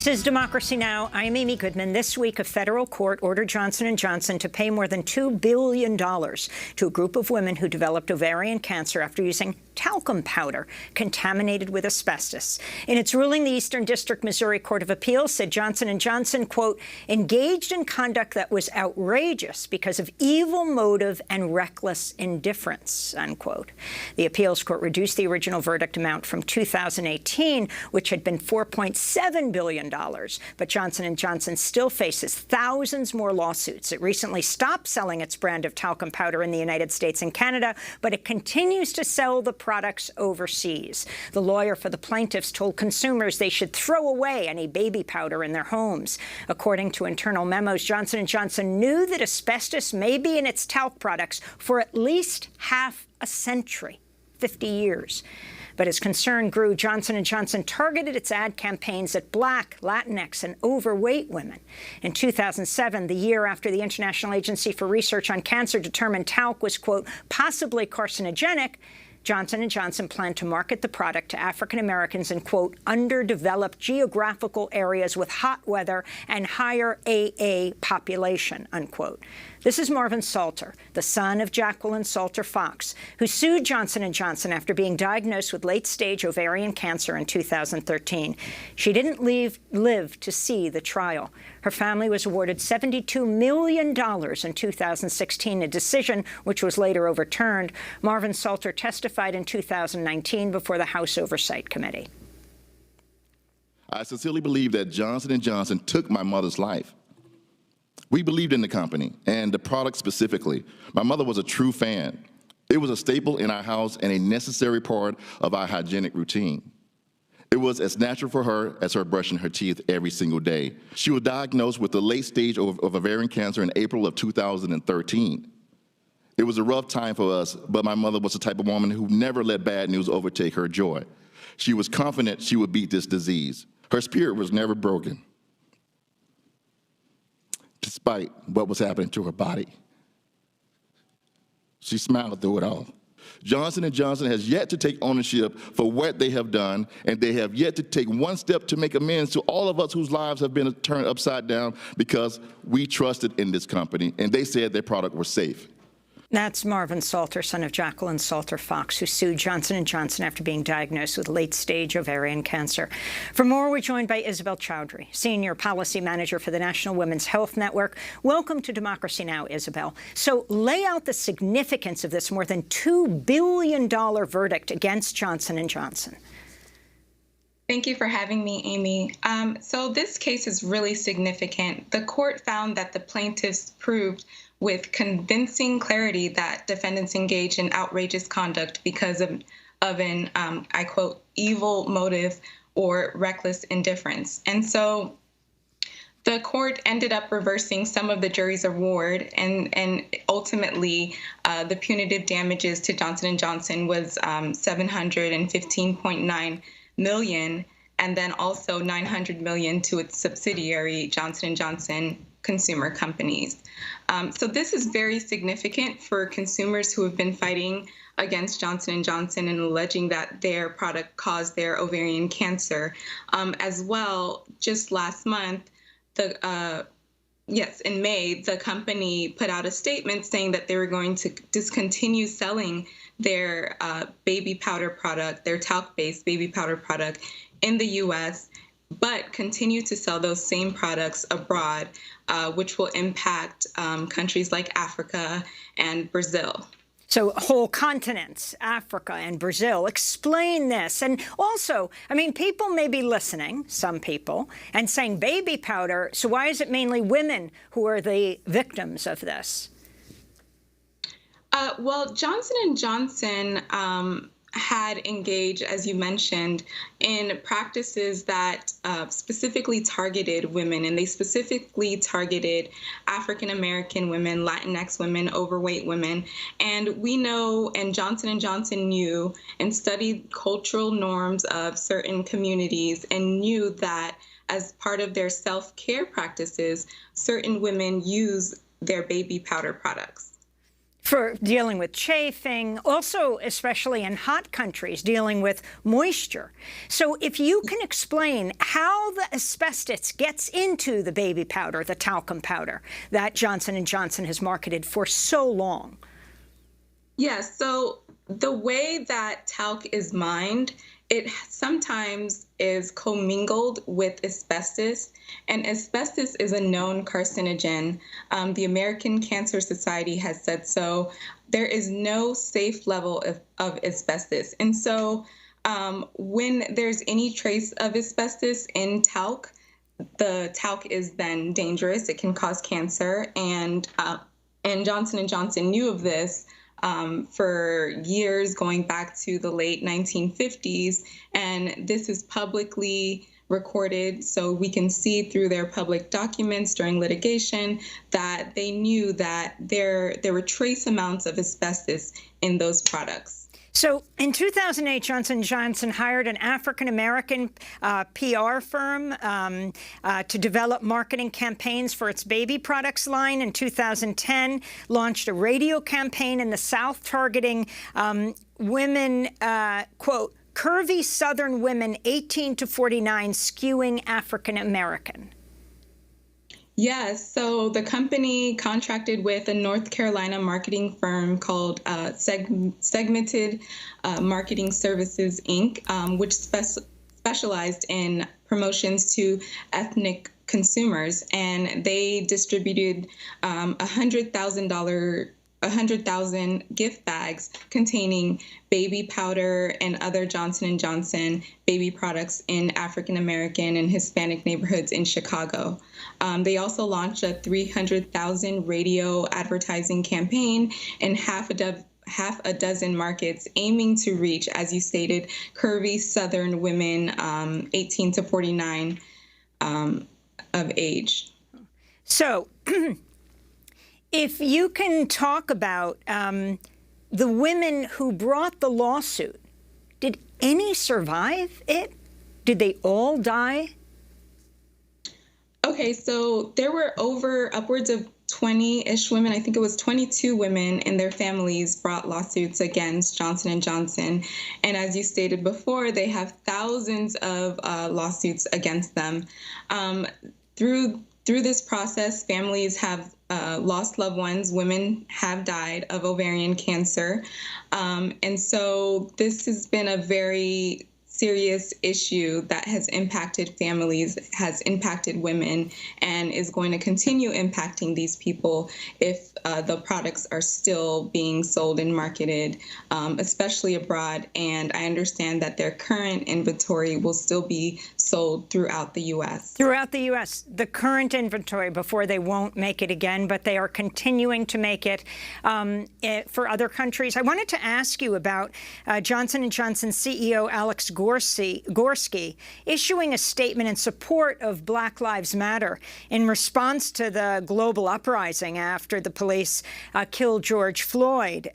This is Democracy Now! I'm Amy Goodman. This week, a federal court ordered Johnson & Johnson to pay more than $2 billion to a group of women who developed ovarian cancer after using talcum powder contaminated with asbestos. In its ruling, the Eastern District Missouri Court of Appeals said Johnson & Johnson, quote, engaged in conduct that was outrageous because of evil motive and reckless indifference, unquote. The appeals court reduced the original verdict amount from 2018, which had been $4.7 billion. But Johnson & Johnson still faces thousands more lawsuits. It recently stopped selling its brand of talcum powder in the United States and Canada, but it continues to sell the products overseas. The lawyer for the plaintiffs told consumers they should throw away any baby powder in their homes. According to internal memos, Johnson & Johnson knew that asbestos may be in its talc products for at least half a century, 50 years. But as concern grew, Johnson & Johnson targeted its ad campaigns at Black, Latinx, and overweight women. In 2007, the year after the International Agency for Research on Cancer determined talc was, quote, possibly carcinogenic, Johnson & Johnson planned to market the product to African Americans in, quote, underdeveloped geographical areas with hot weather and higher AA population, unquote. This is Marvin Salter, the son of Jacqueline Salter Fox, who sued Johnson & Johnson after being diagnosed with late-stage ovarian cancer in 2013. She didn't live to see the trial. Her family was awarded $72 million in 2016, a decision which was later overturned. Marvin Salter testified in 2019 before the House Oversight Committee. I sincerely believe that Johnson & Johnson took my mother's life. We believed in the company and the product specifically. My mother was a true fan. It was a staple in our house and a necessary part of our hygienic routine. It was as natural for her as her brushing her teeth every single day. She was diagnosed with the late stage of ovarian cancer in April of 2013. It was a rough time for us, but my mother was the type of woman who never let bad news overtake her joy. She was confident she would beat this disease. Her spirit was never broken, despite what was happening to her body. She smiled through it all. Johnson & Johnson has yet to take ownership for what they have done, and they have yet to take one step to make amends to all of us whose lives have been turned upside down because we trusted in this company, and they said their product was safe. That's Marvin Salter, son of Jacqueline Salter Fox, who sued Johnson & Johnson after being diagnosed with late-stage ovarian cancer. For more, we're joined by Isabel Chowdhury, Senior Policy Manager for the National Women's Health Network. Welcome to Democracy Now!, Isabel. So lay out the significance of this more than $2 billion verdict against Johnson & Johnson. Thank you for having me, Amy. So this case is really significant. The court found that the plaintiffs proved with convincing clarity that defendants engaged in outrageous conduct because of an, I quote, evil motive or reckless indifference. And so the court ended up reversing some of the jury's award, and ultimately the punitive damages to Johnson & Johnson was $715.9 million, and then also $900 million to its subsidiary, Johnson & Johnson Consumer Companies. So this is very significant for consumers who have been fighting against Johnson & Johnson and alleging that their product caused their ovarian cancer. As well, just last month, in May, the company put out a statement saying that they were going to discontinue selling their baby powder product, their talc-based baby powder product in the U.S., but continue to sell those same products abroad, which will impact countries like Africa and Brazil. So whole continents, Africa and Brazil. Explain this. And also, I mean, people may be listening, some people, and saying baby powder, so why is it mainly women who are the victims of this? Well, Johnson & Johnson had engaged, as you mentioned, in practices that specifically targeted women, and they specifically targeted African-American women, Latinx women, overweight women. And we know, and Johnson & Johnson knew and studied cultural norms of certain communities and knew that as part of their self-care practices, certain women use their baby powder products. For dealing with chafing, also especially in hot countries, dealing with moisture. So if you can explain how the asbestos gets into the baby powder, the talcum powder, that Johnson & Johnson has marketed for so long. Yes, so the way that talc is mined, it sometimes is commingled with asbestos, and asbestos is a known carcinogen. The American Cancer Society has said so. There is no safe level of asbestos. And so when there's any trace of asbestos in talc, the talc is then dangerous. It can cause cancer, and Johnson & Johnson knew of this for years, going back to the late 1950s. And this is publicly recorded, so we can see through their public documents during litigation that they knew that there were trace amounts of asbestos in those products. So in 2008, Johnson & Johnson hired an African-American PR firm to develop marketing campaigns for its baby products line. In 2010, launched a radio campaign in the South targeting women, quote, curvy Southern women 18 to 49 skewing African-American. Yes, so the company contracted with a North Carolina marketing firm called Segmented Marketing Services, Inc., which specialized in promotions to ethnic consumers. And they distributed 100,000 gift bags containing baby powder and other Johnson & Johnson baby products in African American and Hispanic neighborhoods in Chicago. They also launched a 300,000 radio advertising campaign in half a dozen markets, aiming to reach, as you stated, curvy Southern women 18 to 49 of age. So if you can talk about the women who brought the lawsuit, did any survive it? Did they all die? Okay, so there were upwards of 20-ish women. I think it was 22 women and their families brought lawsuits against Johnson & Johnson. And as you stated before, they have thousands of lawsuits against them. Through this process, families have lost loved ones. Women have died of ovarian cancer. And so this has been a very serious issue that has impacted families, has impacted women, and is going to continue impacting these people if the products are still being sold and marketed, especially abroad. And I understand that their current inventory will still be sold throughout the U.S. Throughout the U.S., the current inventory before they won't make it again, but they are continuing to make it for other countries. I wanted to ask you about Johnson & Johnson CEO Alex Gorski issuing a statement in support of Black Lives Matter in response to the global uprising after the police killed George Floyd.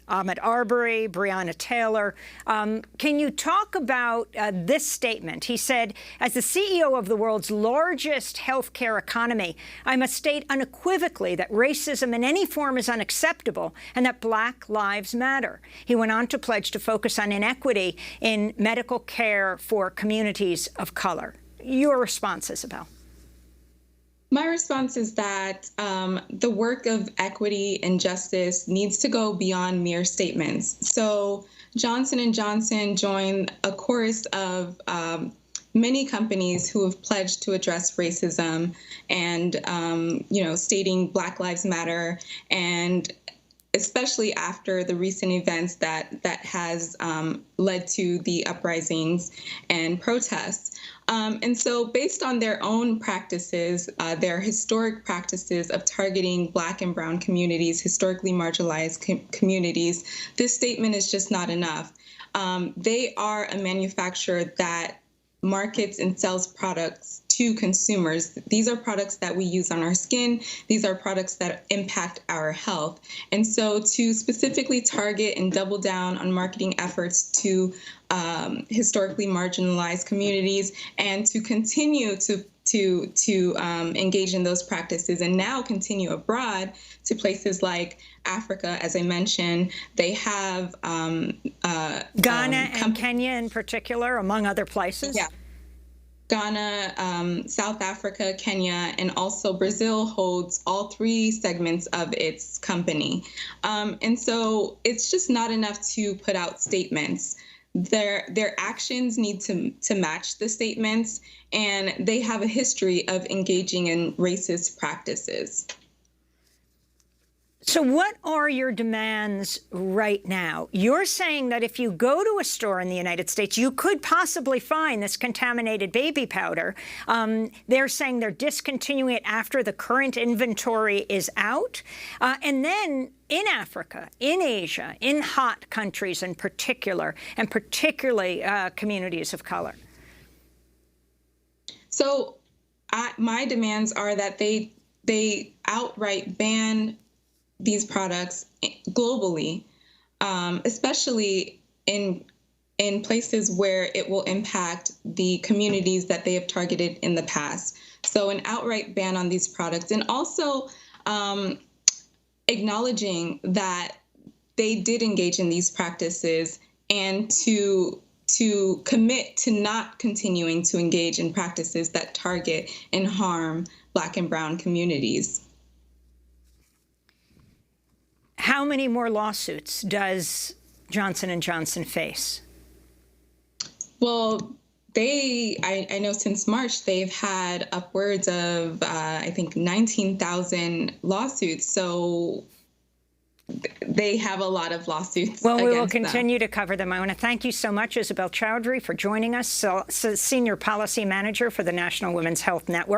Ahmaud Arbery, Breonna Taylor. Can you talk about this statement? He said, as the CEO of the world's largest healthcare economy, I must state unequivocally that racism in any form is unacceptable and that Black lives matter. He went on to pledge to focus on inequity in medical care for communities of color. Your response, Isabel? My response is that the work of equity and justice needs to go beyond mere statements. So Johnson & Johnson joined a chorus of many companies who have pledged to address racism and, stating Black Lives Matter, and especially after the recent events that has led to the uprisings and protests. And so based on their own practices, their historic practices of targeting Black and Brown communities, historically marginalized communities, this statement is just not enough. They are a manufacturer that markets and sells products to consumers. These are products that we use on our skin. These are products that impact our health. And so to specifically target and double down on marketing efforts to historically marginalized communities, and to continue to to engage in those practices and now continue abroad to places like Africa, as I mentioned. They have Ghana and Kenya in particular, among other places. Yeah. Ghana, South Africa, Kenya, and also Brazil holds all three segments of its company. And so it's just not enough to put out statements. Their actions need to match the statements, and they have a history of engaging in racist practices. So what are your demands right now? You're saying that if you go to a store in the United States, you could possibly find this contaminated baby powder. They're saying they're discontinuing it after the current inventory is out. And then in Africa, in Asia, in hot countries in particular, and particularly communities of color. So my demands are that they outright ban these products globally, especially in places where it will impact the communities that they have targeted in the past. So an outright ban on these products, and also acknowledging that they did engage in these practices, and to commit to not continuing to engage in practices that target and harm Black and Brown communities. How many more lawsuits does Johnson & Johnson face? Well, I know since March, they've had upwards of, I think, 19,000 lawsuits. So they have a lot of lawsuits. Well, we will continue to cover them. I want to thank you so much, Isabel Chowdhury, for joining us, Senior Policy Manager for the National Women's Health Network.